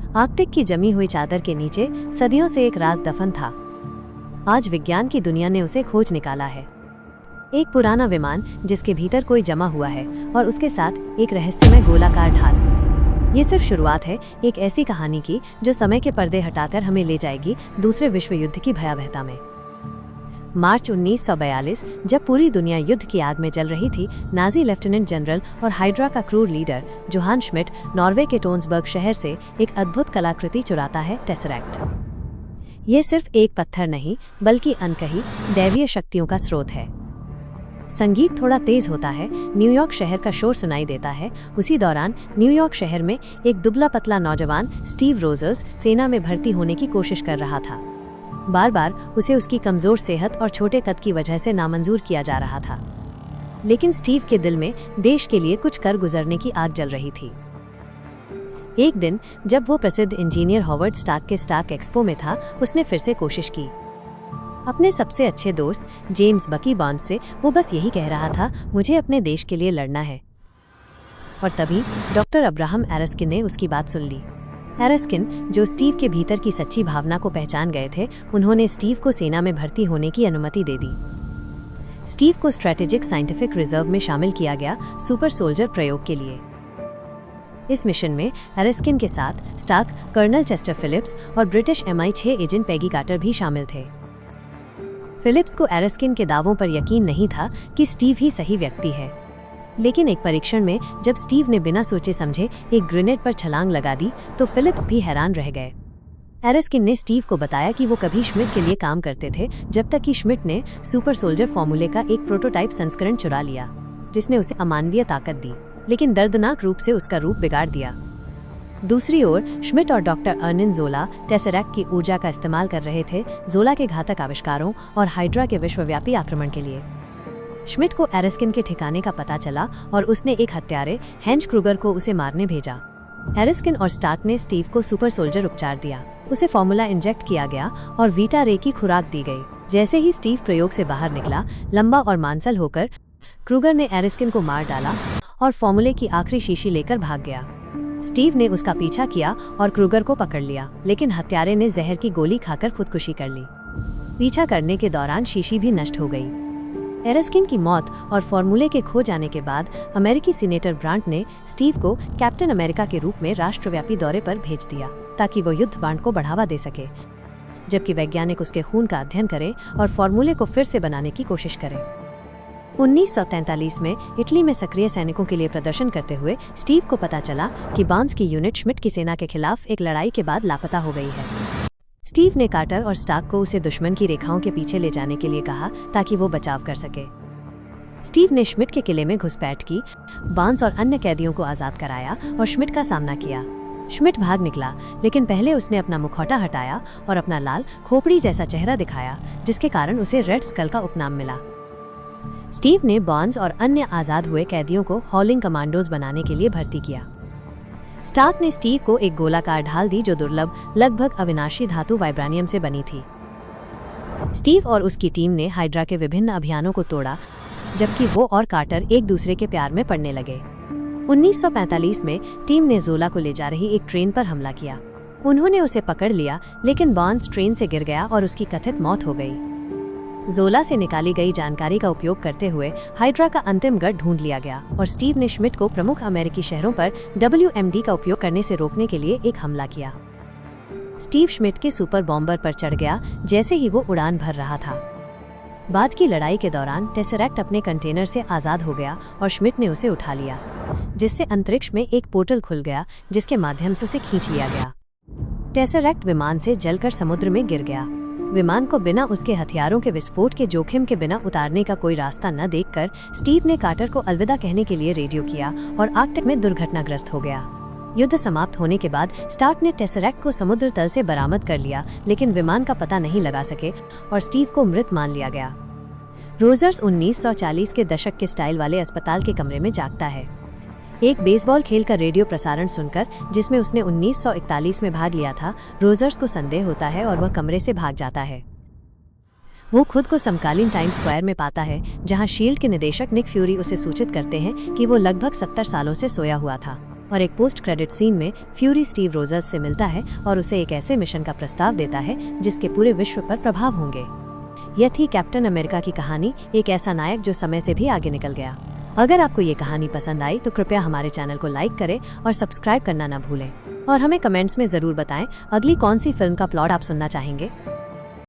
Arctic की जमी हुई चादर के नीचे सदियों से एक राज दफन था। आज विज्ञान की दुनिया ने उसे खोज निकाला है। एक पुराना विमान जिसके भीतर कोई जमा हुआ है और उसके साथ एक रहस्यमय गोलाकार ढाल। ये सिर्फ शुरुआत है एक ऐसी कहानी की जो समय के पर्दे हटाकर हमें ले जाएगी दूसरे विश्व युद्ध की भयावहता में। मार्च 1942, जब पूरी दुनिया युद्ध की आग में जल रही थी, नाजी लेफ्टिनेंट जनरल और हाइड्रा का क्रूर लीडर जोहान श्मिट नॉर्वे के टोन्सबर्ग शहर से एक अद्भुत कलाकृति चुराता है, टेसरैक्ट। ये सिर्फ एक पत्थर नहीं बल्कि अनकही दैवीय शक्तियों का स्रोत है। संगीत थोड़ा तेज होता है, न्यूयॉर्क शहर का शोर सुनाई देता है। उसी दौरान न्यूयॉर्क शहर में एक दुबला पतला नौजवान स्टीव रोजर्स सेना में भर्ती होने की कोशिश कर रहा था। बार बार उसे उसकी कमजोर सेहत और छोटे कद की वजह से नामंजूर किया जा रहा था, लेकिन स्टीव के दिल में देश के लिए कुछ कर गुजरने की आग जल रही थी। एक दिन जब वो प्रसिद्ध इंजीनियर हॉवर्ड स्टार्क के स्टार्क एक्सपो में था, उसने फिर से कोशिश की। अपने सबसे अच्छे दोस्त जेम्स बकी बॉन्ड से वो बस यही कह रहा था, मुझे अपने देश के लिए लड़ना है। और तभी डॉक्टर अब्राहम एरस्किन ने उसकी बात सुन ली। एरस्किन, जो स्टीव के भीतर की सच्ची भावना को पहचान गए थे, उन्होंने स्टीव को सेना में भर्ती होने की अनुमति दे दी। स्टीव को स्ट्रेटेजिक साइंटिफिक रिजर्व में शामिल किया गया सुपर सोल्जर प्रयोग के लिए। इस मिशन में एरस्किन के साथ स्टार्क, कर्नल चेस्टर फिलिप्स और British MI6 agent Peggy Carter भी शामिल थे। फिलिप्स को एरस्किन के दावों पर यकीन नहीं था कि स्टीव ही सही व्यक्ति है, लेकिन एक परीक्षण में जब स्टीव ने बिना सोचे समझे एक ग्रेनेड पर छलांग लगा दी तो फिलिप्स भी हैरान रह गए। एरस्किन ने स्टीव को बताया कि वो कभी श्मिट के लिए काम करते थे, जब तक कि श्मिट ने सुपर सोल्जर फॉर्मूले का एक प्रोटोटाइप संस्करण चुरा लिया, जिसने उसे अमानवीय ताकत दी, लेकिन दर्दनाक रूप से उसका रूप बिगाड़ दिया। दूसरी ओर श्मिट और डॉक्टर अर्निन जोला टेसरैक्ट की ऊर्जा का इस्तेमाल कर रहे थे, जोला के घातक आविष्कारों और हाइड्रा के विश्वव्यापी आक्रमण के लिए। श्मिट को एरस्किन के ठिकाने का पता चला और उसने एक हत्यारे हेंच क्रूगर को उसे मारने भेजा। एरस्किन और स्टार्क ने स्टीव को सुपर सोल्जर उपचार दिया। उसे फॉर्मूला इंजेक्ट किया गया और वीटा रे की खुराक दी गई। जैसे ही स्टीव प्रयोग से बाहर निकला, लंबा और मांसल होकर, क्रूगर ने एरस्किन को मार डाला और फॉर्मूले की आखिरी शीशी लेकर भाग गया। स्टीव ने उसका पीछा किया और क्रूगर को पकड़ लिया, लेकिन हत्यारे ने जहर की गोली खाकर खुदकुशी कर ली। पीछा करने के दौरान शीशी भी नष्ट हो गई। एरस्किन की मौत और फॉर्मूले के खो जाने के बाद अमेरिकी सीनेटर ब्रांट ने स्टीव को कैप्टन अमेरिका के रूप में राष्ट्रव्यापी दौरे पर भेज दिया, ताकि वो युद्ध बांड को बढ़ावा दे सके, जबकि वैज्ञानिक उसके खून का अध्ययन करें और फॉर्मूले को फिर से बनाने की कोशिश करें। 1943 में इटली में सक्रिय सैनिकों के लिए प्रदर्शन करते हुए स्टीव को पता चला कि बार्न्स की यूनिट श्मिट की सेना के खिलाफ एक लड़ाई के बाद लापता हो गई है। स्टीव ने कार्टर और स्टार्क को उसे दुश्मन की रेखाओं के पीछे ले जाने के लिए कहा ताकि वो बचाव कर सके। स्टीव ने श्मिट के किले में घुसपैठ की, बार्न्स और अन्य कैदियों को आजाद कराया और श्मिट का सामना किया। श्मिट भाग निकला, लेकिन पहले उसने अपना मुखौटा हटाया और अपना लाल खोपड़ी जैसा चेहरा दिखाया, जिसके कारण उसे रेड स्कल का उपनाम मिला। स्टीव ने बार्न्स और अन्य आजाद हुए कैदियों को हॉलिंग कमांडोज बनाने के लिए भर्ती किया। स्टार्क ने स्टीव को एक गोलाकार ढाल दी जो दुर्लभ, लगभग अविनाशी धातु वाइब्रानियम से बनी थी। स्टीव और उसकी टीम ने हाइड्रा के विभिन्न अभियानों को तोड़ा, जबकि वो और कार्टर एक दूसरे के प्यार में पड़ने लगे। 1945 में टीम ने जोला को ले जा रही एक ट्रेन पर हमला किया। उन्होंने उसे पकड़ लिया, लेकिन बार्न्स ट्रेन से गिर गया और उसकी कथित मौत हो गई। जोला से निकाली गई जानकारी का उपयोग करते हुए हाइड्रा का अंतिम गढ़ ढूंढ लिया गया और स्टीव ने श्मिट को प्रमुख अमेरिकी शहरों पर WMD का उपयोग करने से रोकने के लिए एक हमला किया। स्टीव श्मिट के सुपर बॉम्बर पर चढ़ गया जैसे ही वो उड़ान भर रहा था। बाद की लड़ाई के दौरान टेसरैक्ट अपने कंटेनर से आजाद हो गया और श्मिट ने उसे उठा लिया, जिससे अंतरिक्ष में एक पोर्टल खुल गया जिसके माध्यम से उसे खींच लिया गया। टेसरैक्ट विमान से जलकर समुद्र में गिर गया। विमान को बिना उसके हथियारों के विस्फोट के जोखिम के बिना उतारने का कोई रास्ता न देखकर स्टीव ने कार्टर को अलविदा कहने के लिए रेडियो किया और आर्कटिक में दुर्घटनाग्रस्त हो गया। युद्ध समाप्त होने के बाद स्टार्क ने टेसरैक्ट को समुद्र तल से बरामद कर लिया, लेकिन विमान का पता नहीं लगा सके और स्टीव को मृत मान लिया गया। रोजर्स 1940 के दशक के स्टाइल वाले अस्पताल के कमरे में जागता है। एक बेसबॉल खेल का रेडियो प्रसारण सुनकर, जिसमें उसने 1941 में भाग लिया था, रोजर्स को संदेह होता है और वह कमरे से भाग जाता है। वो खुद को समकालीन टाइम्स स्क्वायर में पाता है, जहां शील्ड के निदेशक निक फ्यूरी उसे सूचित करते हैं कि वो लगभग 70 सालों से सोया हुआ था। और एक पोस्ट क्रेडिट सीन में फ्यूरी स्टीव रोजर्स से मिलता है और उसे एक ऐसे मिशन का प्रस्ताव देता है जिसके पूरे विश्व पर प्रभाव होंगे। यह थी कैप्टन अमेरिका की कहानी, एक ऐसा नायक जो समय से भी आगे निकल गया। अगर आपको ये कहानी पसंद आई तो कृपया हमारे चैनल को लाइक करें और सब्सक्राइब करना न भूलें। और हमें कमेंट्स में ज़रूर बताएं अगली कौन सी फिल्म का प्लॉट आप सुनना चाहेंगे।